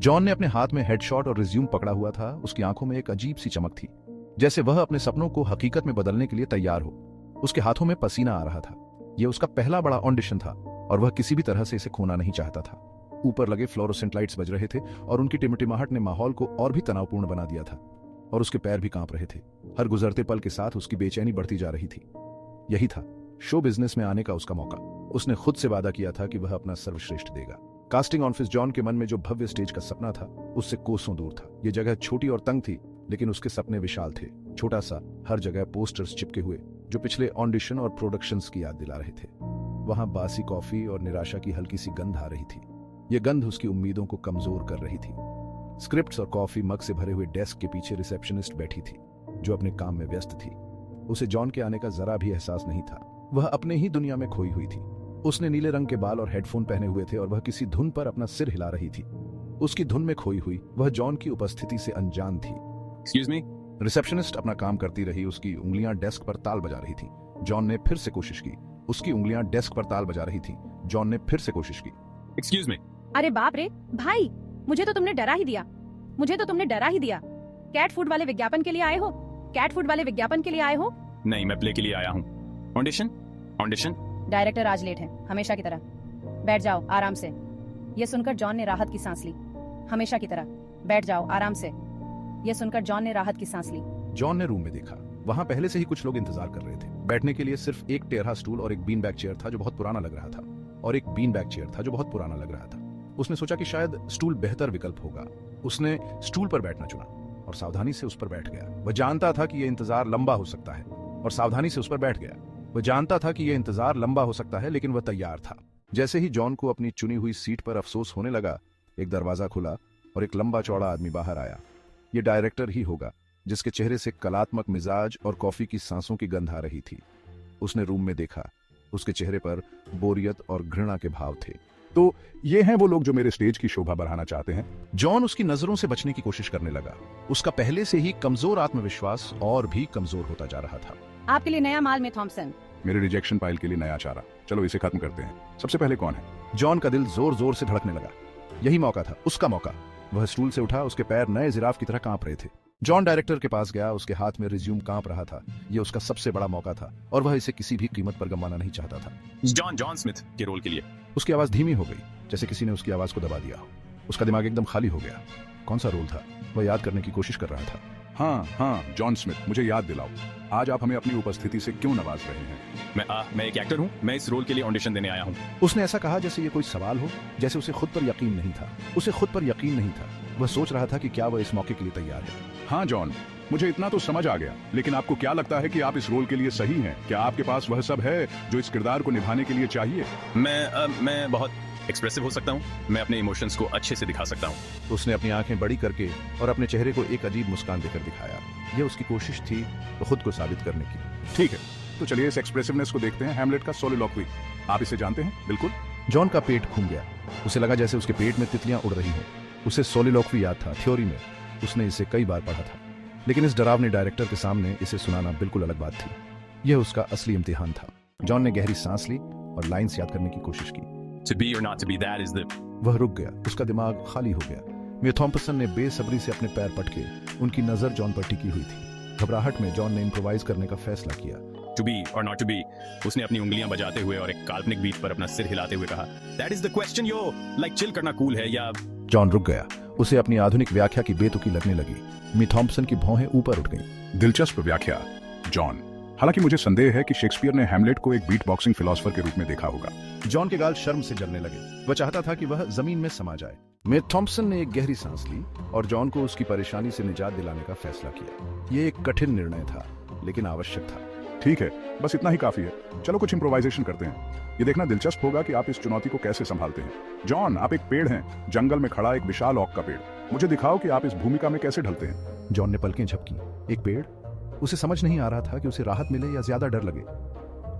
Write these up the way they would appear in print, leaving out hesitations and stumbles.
John ने अपने हाथ में हेडशॉट और रिज्यूम पकड़ा हुआ था। उसकी आंखों में एक अजीब सी चमक थी, जैसे वह अपने सपनों को हकीकत में बदलने के लिए तैयार हो। उसके हाथों में पसीना आ रहा था। यह उसका पहला बड़ा ऑडिशन था और वह किसी भी तरह से इसे खोना नहीं चाहता था। ऊपर लगे फ्लोरोसेंट लाइट्स बज रहे थे और उनकी टिमटिमाहट ने माहौल को और भी तनावपूर्ण बना दिया था और उसके पैर भी कांप रहे थे। हर गुजरते पल के साथ उसकी बेचैनी बढ़ती जा रही थी। यही था शो बिजनेस में आने का उसका मौका। उसने खुद से वादा किया था कि वह अपना सर्वश्रेष्ठ देगा। कास्टिंग ऑफिस जॉन के मन में जो भव्य स्टेज का सपना था, उससे कोसों दूर था। यह जगह छोटी और तंग थी, लेकिन उसके सपने विशाल थे। छोटा सा, हर जगह पोस्टर्स चिपके हुए जो पिछले ऑडिशन और प्रोडक्शंस की याद दिला रहे थे। वहां बासी कॉफी और निराशा की हल्की सी गंध आ रही थी। यह गंध उसकी उम्मीदों को कमजोर कर रही थी। स्क्रिप्ट्स और कॉफी मग से भरे हुए डेस्क के पीछे रिसेप्शनिस्ट बैठी थी, जो अपने काम में व्यस्त थी। उसे जॉन के आने का जरा भी एहसास नहीं था। वह अपने ही दुनिया में खोई हुई थी। उसने नीले रंग के बाल और हेडफोन पहने हुए थे और वह किसी धुन पर अपना सिर हिला रही थी। उसकी धुन में खोई हुई वह जॉन की उपस्थिति से अनजान थी। Excuse me. रिसेप्शनिस्ट अपना काम करती रही। उसकी उंगलियां डेस्क पर ताल बजा रही थी। जॉन ने फिर से कोशिश की। उसकी उंगलियां डेस्क पर ताल बजा रही थी। जॉन ने फिर से कोशिश की। Excuse me. अरे बाप रे भाई, मुझे तो तुमने डरा ही दिया। कैट फूड वाले विज्ञापन के लिए आए हो? नहीं, मैं प्ले के लिए आया हूँ। ऑडिशन। डायरेक्टर आज लेट है, हमेशा की तरह। बैठ जाओ आराम से। यह सुनकर जॉन ने राहत की सांस ली। हमेशा की तरह बैठ जाओ आराम से। यह सुनकर जॉन ने राहत की सांस ली। जॉन ने रूम में देखा। वहां पहले से ही कुछ लोग इंतजार कर रहे थे। बैठने के लिए सिर्फ एक टेढ़ा स्टूल और एक बीन बैग चेयर था जो बहुत पुराना लग रहा था। उसने सोचा कि शायद स्टूल बेहतर विकल्प होगा। उसने स्टूल पर बैठना चुना और सावधानी से उस पर बैठ गया। वह जानता था कि यह इंतजार लंबा हो सकता है और सावधानी से उस पर बैठ गया। वह जानता था कि यह इंतजार लंबा हो सकता है, लेकिन वह तैयार था। जैसे ही जॉन को अपनी चुनी हुई सीट पर अफसोस होने लगा, एक दरवाजा खुला और एक लंबा चौड़ा आदमी बाहर आया। यह डायरेक्टर ही होगा, जिसके चेहरे से कलात्मक मिजाज और कॉफी की सांसों की गंध आ रही थी। उसने रूम में देखा। उसके चेहरे पर बोरियत और घृणा के भाव थे। तो ये हैं वो लोग जो मेरे स्टेज की शोभा बढ़ाना चाहते हैं। जॉन उसकी नजरों से बचने की कोशिश करने लगा। उसका पहले से ही कमजोर आत्मविश्वास और भी कमजोर होता जा रहा था। आपके लिए नया माल में थॉम्पसन। मेरे रिजेक्शन फाइल के लिए नया चारा। चलो इसे खत्म करते हैं। सबसे पहले कौन है? जॉन का दिल जोर जोर से धड़कने लगा। यही मौका था, उसका मौका। वह स्टूल से उठा। उसके पैर नए जिराफ की तरह कांप रहे थे। जॉन डायरेक्टर के पास गया। उसके हाथ में रिज्यूम कांप रहा था। यह उसका सबसे बड़ा मौका था और वह इसे किसी भी कीमत पर गंवाना नहीं चाहता था। जॉन स्मिथ के रोल के लिए। उसकी आवाज धीमी हो गई, जैसे किसी ने उसकी आवाज को दबा दिया हो। उसका दिमाग एकदम खाली हो गया। कौन सा रोल था? वह याद करने की कोशिश कर रहा था। हाँ, जॉन स्मिथ, मुझे याद दिलाओ। आज आप हमें अपनी उपस्थिति से क्यों नवाज रहे हैं? मैं एक एक्टर हूँ। मैं इस रोल के लिए ऑडिशन देने आया हूँ। उसने ऐसा कहा जैसे ये कोई सवाल हो, जैसे उसे खुद पर यकीन नहीं था। वह सोच रहा था कि क्या वह इस मौके के लिए तैयार है। हाँ जॉन, मुझे इतना तो समझ आ गया, लेकिन आपको क्या लगता है कि आप इस रोल के लिए सही हैं? क्या आपके पास वह सब है जो इस किरदार को निभाने के लिए चाहिए? मैं बहुत एक्सप्रेसिव हो सकता हूँ। मैं अपने इमोशंस को अच्छे से दिखा सकता हूँ। उसने अपनी आंखें बड़ी करके और अपने चेहरे को एक अजीब मुस्कान देकर दिखाया। यह उसकी कोशिश थी वो खुद को साबित करने की। ठीक है, तो चलिए इस एक्सप्रेसिवनेस को देखते हैं। हैमलेट का सोलिलॉक्वी। आप इसे जानते हैं? बिल्कुल। जॉन का पेट घूम गया। उसे लगा जैसे उसके पेट में तितलियां उड़ रही हों। उसे सोलिलॉक्वी याद था, थ्योरी में। उसने इसे कई बार पढ़ा था, लेकिन इस डरावने डायरेक्टर के सामने इसे सुनाना बिल्कुल अलग बात थी। यह उसका असली इम्तिहान था। जॉन ने गहरी सांस ली और लाइन्स याद करने की कोशिश की। To be or not to be, that is the... वह रुक गया। उसका दिमाग खाली हो गया। मिया थॉम्पसन ने बेसब्री से अपने पैर पटके। उनकी नजर जॉन पर टिकी हुई थी। घबराहट में जॉन ने इम्प्रोवाइज करने का फैसला किया। To be or not to be, उसने अपनी उंगलियां बजाते हुए और एक काल्पनिक बीट पर अपना सिर हिलाते हुए कहा, That is the question yo, like chill करना कूल है या... जॉन रुक गया। उसे अपनी आधुनिक व्याख्या की बेतुकी लगने लगी। मिया थॉम्पसन की भौहें ऊपर उठ गईं। दिलचस्प व्याख्या जॉन। हालांकि मुझे संदेह है कि शेक्सपियर ने हैमलेट को एक बीट बॉक्सिंग फिलोसोफर के रूप में देखा होगा। जॉन के गाल शर्म से जलने लगे। वह चाहता था कि वह जमीन में समा जाए। मिया थॉम्पसन ने एक गहरी सांस ली और जॉन को उसकी परेशानी से निजात दिलाने का फैसला किया। यह एक कठिन निर्णय था, लेकिन आवश्यक था। ठीक है, बस इतना ही काफी है। चलो कुछ इम्प्रोवाइजेशन करते हैं। ये देखना दिलचस्प होगा कि आप इस चुनौती को कैसे संभालते हैं। जॉन, आप एक पेड़ हैं, जंगल में खड़ा एक विशाल ओक का पेड़। मुझे दिखाओ कि आप इस भूमिका में कैसे ढलते हैं। जॉन ने पलकें झपकी। एक पेड़? उसे समझ नहीं आ रहा था कि उसे राहत मिले या ज्यादा डर लगे।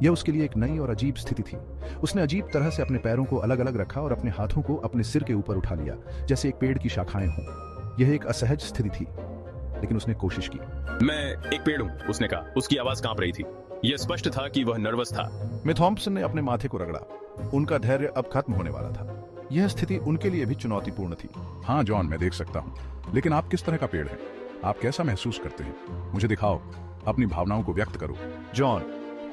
यह उसके लिए एक नई और अजीब स्थिति थी। उसने अजीब तरह से अपने पैरों को अलग अलग रखा और अपने हाथों को अपने सिर के ऊपर उठा लिया, जैसे एक पेड़ की शाखाएं हों। यह एक असहज स्थिति थी, लेकिन उसने कोशिश की। मैं एक पेड़ हूँ, उसने कहा। उसकी आवाज कांप रही थी। यह स्पष्ट था कि वह नर्वस था। मिया थॉम्पसन ने अपने माथे को रगड़ा। उनका धैर्य अब खत्म होने वाला था। यह स्थिति उनके लिए भी चुनौतीपूर्ण थी। हाँ जॉन, मैं देख सकता हूँ, लेकिन आप किस तरह का पेड़ हैं? आप कैसा महसूस करते हैं? मुझे दिखाओ, अपनी भावनाओं को व्यक्त करो। जॉन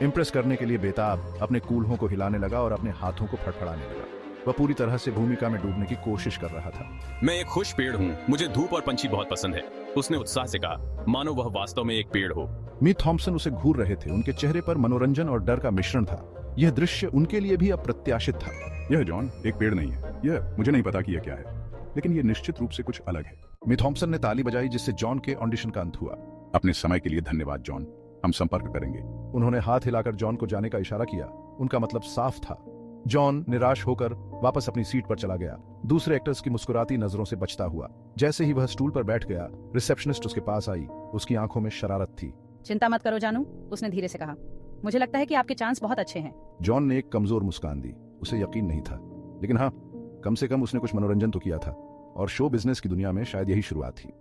इम्प्रेस करने के लिए बेताब अपने कूल्हों को हिलाने लगा और अपने हाथों को फड़फड़ाने लगा। वह पूरी तरह से भूमिका में डूबने की कोशिश कर रहा था। मैं एक खुश पेड़ हूँ, मुझे धूप और पंछी बहुत पसंद है, उसने उत्साह से कहा, मानो वह वास्तव में एक पेड़ हो। मी थॉम्सन उसे घूर रहे थे। उनके चेहरे पर मनोरंजन और डर का मिश्रण था। यह दृश्य उनके लिए भी अप्रत्याशित था। यह जॉन एक पेड़ नहीं है, यह मुझे नहीं पता कि यह क्या है, लेकिन यह निश्चित रूप से कुछ अलग है। मी थॉम्सन ने ताली बजाई, जिससे जॉन के ऑडिशन का अंत हुआ। अपने समय के लिए धन्यवाद जॉन, हम संपर्क करेंगे। उन्होंने हाथ हिलाकर जॉन को जाने का इशारा किया। उनका मतलब साफ था। जॉन निराश होकर वापस अपनी सीट पर चला गया, दूसरे एक्टर्स की मुस्कुराती नजरों से बचता हुआ। जैसे ही वह स्टूल पर बैठ गया, रिसेप्शनिस्ट उसके पास आई। उसकी आंखों में शरारत थी। चिंता मत करो जानू, उसने धीरे से कहा। मुझे लगता है कि आपके चांस बहुत अच्छे हैं। जॉन ने एक कमजोर मुस्कान दी। उसे यकीन नहीं था, लेकिन हाँ, कम से कम उसने कुछ मनोरंजन तो किया था, और शो बिजनेस की दुनिया में शायद यही शुरुआत थी।